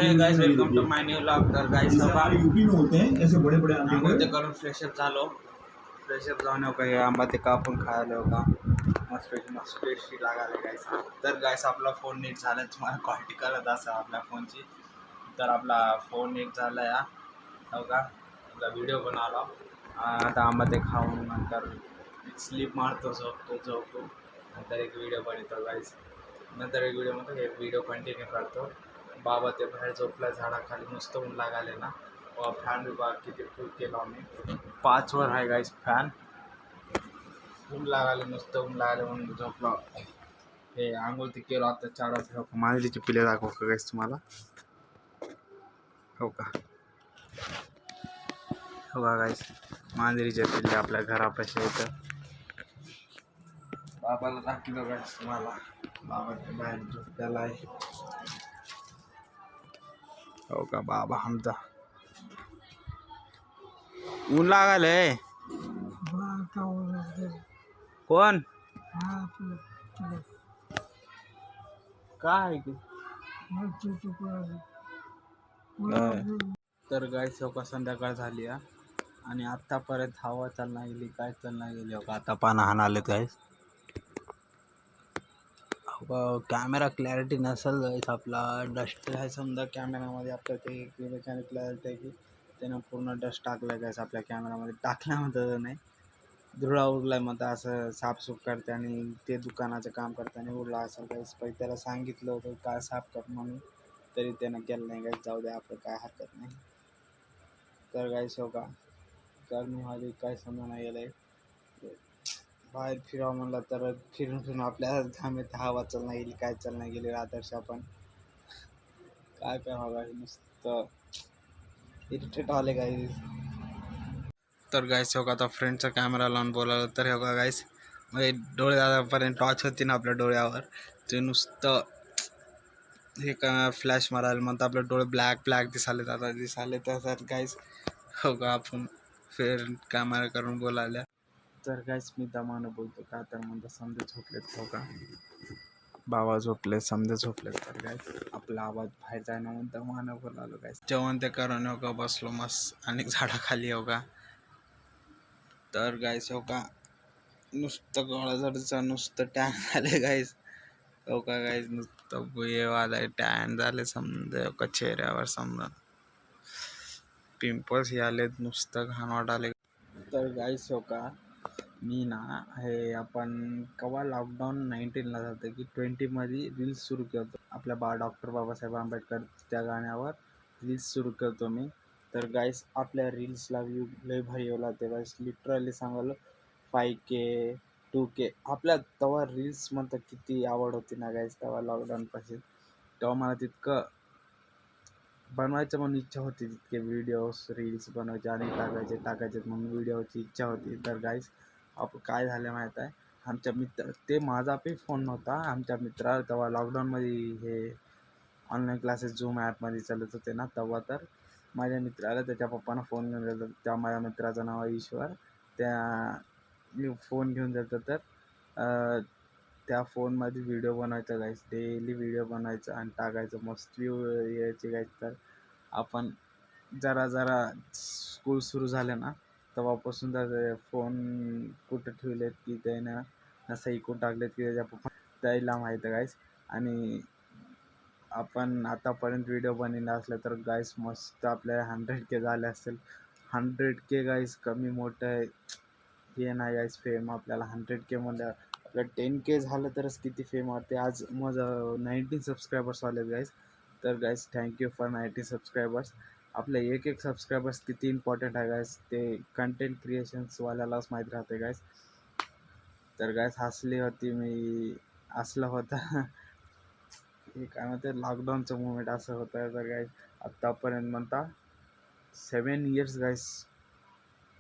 High guys, welcome to my new vlog. तर guys हमारे UP में होते हैं ऐसे बड़े बड़े आंबे आंघोळ ते करून फ्रेशअप झालो. फ्रेशअप जाऊन हो काही आंबा ते कापून खायला हो का मस्त टेस्टी लागाले गाइस. तर गाइस आपला फोन नीट झाला, तुम्हाला क्वालिटी कळत असेल आपल्या फोनची. तर आपला फोन नीट झाला या हो का, आपला व्हिडिओ बनवला. आता आंबा ते खाऊन नंतर स्लीप मारतो, झोपतो नंतर एक व्हिडिओ बनवतो गाइस. नंतर एक व्हिडिओमध्ये एक व्हिडिओ कंटिन्यू करतो. बाबा ते बाहेर झोपला झाडाखाली, नुसतं ऊन लागाले ना. फॅन विभाग किती फुल केला आम्ही, 5 वर आहे गाईस फॅन. ऊन लागाले, नुसतं ऊन लागाले म्हणून झोपला. हे आंघोळ ते केलं आता 4 वाजता. मांजरीचे पिले दाखव का गाईस तुम्हाला, हो का, हो का गाईस, मांजरीचे पिल्ले आपल्या घरापाशी येतं. बाबाला दाखवलं गाईस तुम्हाला, बाबा ते बाहेर झोपलेला आहे हो का. बाबा आमचा ऊन लागालय. कोण काय की तर गाईस हो का, संध्याकाळ झाली आणि आत्तापर्यंत हवा चालना गेली, काय चालना गेली हो का. आता पानं हाणाले गाईस हो. कॅमेरा क्लॅरिटी नसेल गाईस, आपला डस्ट आहे समजा कॅमेरामध्ये. आपलं ते क्लॅरिटी आहे की त्यानं पूर्ण डस्ट टाकलं गाईस आपल्या कॅमेरामध्ये. टाकल्यामध्ये नाही, धुळा उडलाय मग असं साफसूफ करते आणि ते दुकानाचं काम करताना उडला असेल गाईस. पण त्याला सांगितलं होतं काय साफ कर म्हणून, तरी त्यानं केलं नाही गाईस. जाऊ द्या, आपलं काय हरकत नाही. तर गाईस हो का, गरमीमध्ये काय समजा नाही गेलं आहे. बाहेर फिरावं म्हणलं तर फिरून आपल्या घामेत हवा चालना गेली, काय चालना गेली. आदर्श आपण काय बघा, नुसतं इरिटेट आले गाईस. तर गाईस हो का, आता फ्रेंडचा कॅमेरा लावून बोलावलं तर हो का गाईस, म्हणजे डोळे आतापर्यंत टॉर्च होती ना आपल्या डोळ्यावर, ते नुसतं हे का फ्लॅश मारायला म्हणतं आपले डोळे ब्लॅक ब्लॅक दिसाले. आता दिसाले तर गाईस हो का, आपण फेर कॅमेरा करून बोलायला. तर गाईस मी दमानं बोलतो का, तर म्हणतं समजे झोपलेत हो का, बाबा झोपले, समजे झोपले. तर गाईस आपला आवाज बाहेर जायना म्हणून दमानं बोलावलं गाईस. जेवण ते करून हो का बसलो मस्त आणि झाडाखाली हो का. तर गाईस हो का, नुसतं गळाजडचं नुसतं टॅन झाले गाईस हो का. गाईस नुसतं बुयेवाला टॅन झाले समजा हो का, चेहऱ्यावर समजा पिंपल्स हे आलेत, नुसतं घाण वाटाले. तर गाईस हो का, मी ना हे आपण केव्हा लॉकडाऊन 19ला जातं की 20मध्ये रील्स सुरू करतो आपल्या डॉक्टर बाबासाहेब आंबेडकर त्या गाण्यावर रील्स सुरू करतो मी. तर गाईस आपल्या रील्सला व्ह्यू लय भारी येवला ते गाईस, लिटरली सांगायला 5K 2K. आपल्या तेव्हा रील्स म्हणतात किती आवड होती ना गाईस तेव्हा लॉकडाऊनपासून. तेव्हा मला तितकं बनवायचं म्हणून इच्छा होती, तितके व्हिडिओज रील्स बनवायचे आणि टाकायचे म्हणून व्हिडिओची इच्छा होती. तर गाईस आपण काय झालं माहीत आहे, आमच्या मित्र ते माझा पण फोन नव्हता, आमच्या मित्रा तेव्हा लॉकडाऊनमध्ये हे ऑनलाईन क्लासेस झूम ॲपमध्ये चालत होते ना तेव्हा. तर माझ्या मित्राला त्याच्या पप्पानं फोन घेऊन दिला. त्या माझ्या मित्राचं नाव आहे ईश्वर. त्या फोन घेऊन जातं तर त्या फोनमध्ये व्हिडिओ बनवायचा गाईस, डेली व्हिडिओ बनवायचं आणि टाकायचं, मस्त व्ह्यू यायचे गाईस. तर आपण जरा स्कूल सुरू झालं ना तेव्हापासून तर फोन कुठं ठेवलेत की त्यानं असं इकून टाकलेत की त्याच्या पप्पा त्याला माहीत आहे गाईस. आणि आपण आतापर्यंत व्हिडिओ बनवला असला तर गाईस मस्त आपल्या 100K झाले असतील. 100K गाईस कमी मोठं आहे हे नाही गाईस. फेम आपल्याला 100K म्हणलं, आपलं 10K झालं तरच किती फेम वाटते. आज माझं 19 सबस्क्रायबर्स आले गाईस. तर गाईस थँक्यू फॉर 90 सबस्क्रायबर्स. आपले एक सबस्क्रायबर्स किती इम्पॉर्टंट आहे गाईस, ते कंटेंट क्रिएशन्सवाल्यालाच माहीत राहते गाईस. तर गाईस हसली होती मी, असलं होतं हे काय म्हणते लॉकडाऊनचं मुवमेंट असं होतं. तर गाईस आत्तापर्यंत म्हणता 7 इयर्स गाईस,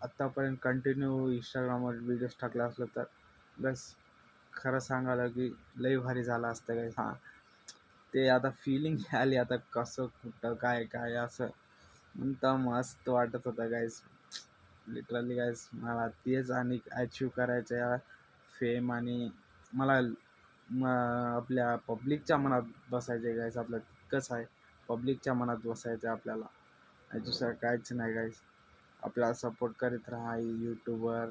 आत्तापर्यंत कंटिन्यू इंस्टाग्रामवर व्हिडिओज टाकला असलं तर बस खरं सांगायला की लई भारी झालं असतं गाईस. हां, ते आता फिलिंग आली आता कसं कुठं काय काय असं म्हणता मस्त वाटत होतं गाईस. लिटरली गाईस मला तेच आणि अचीव करायचं या फेम, आणि मला आपल्या पब्लिकच्या मनात बसायचे गाईस. आपलं तितकंच आहे पब्लिकच्या मनात बसायचं आपल्याला, आणि दुसरं काहीच नाही गाईस. आपल्याला सपोर्ट करीत राहा यूट्यूबवर.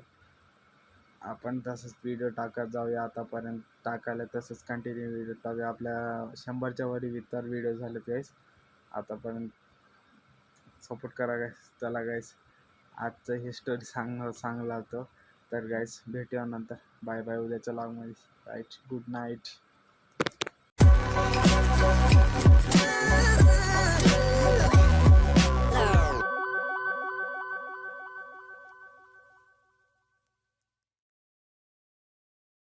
आपण तसंच व्हिडिओ टाकत जाऊया, आतापर्यंत टाकायला तसंच कंटिन्यू व्हिडिओ टाकूया. आपल्या 100च्या वरी इतर व्हिडिओ झाले गाईस आतापर्यंत. सपोर्ट करा गाईस. चला गाईस, आजचं ही स्टोरी सांगला होतं. तर गाईस भेटूया नंतर. Bye bye. उद्याच्या व्लॉगमध्ये. Right, good night.